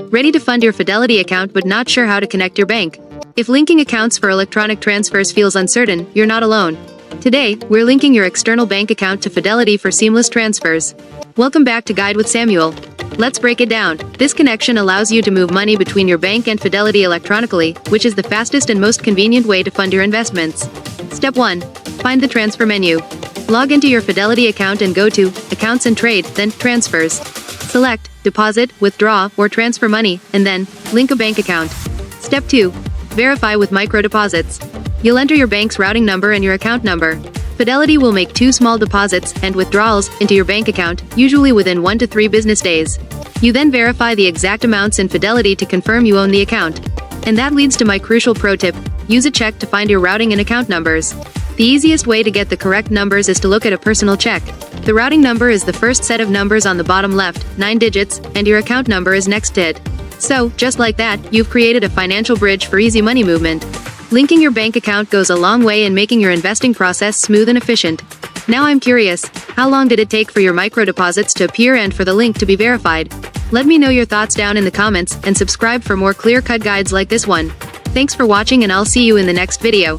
Ready to fund your Fidelity account but not sure how to connect your bank? If linking accounts for electronic transfers feels uncertain, you're not alone. Today, we're linking your external bank account to Fidelity for seamless transfers. Welcome back to Guide with Samuel. Let's break it down. This connection allows you to move money between your bank and Fidelity electronically, which is the fastest and most convenient way to fund your investments. Step 1. Find the transfer menu. Log into your Fidelity account and go to Accounts and Trade, then Transfers. Select Deposit, Withdraw, or Transfer Money, and then Link a bank account. Step 2. Verify with micro deposits. You'll enter your bank's routing number and your account number. Fidelity will make 2 small deposits and withdrawals into your bank account, usually within 1 to 3 business days. You then verify the exact amounts in Fidelity to confirm you own the account. And that leads to my crucial pro tip: use a check to find your routing and account numbers. The easiest way to get the correct numbers is to look at a personal check. The routing number is the first set of numbers on the bottom left, 9 digits, and your account number is next to it. So, just like that, you've created a financial bridge for easy money movement. Linking your bank account goes a long way in making your investing process smooth and efficient. Now I'm curious, how long did it take for your micro deposits to appear and for the link to be verified? Let me know your thoughts down in the comments and subscribe for more clear-cut guides like this one. Thanks for watching and I'll see you in the next video.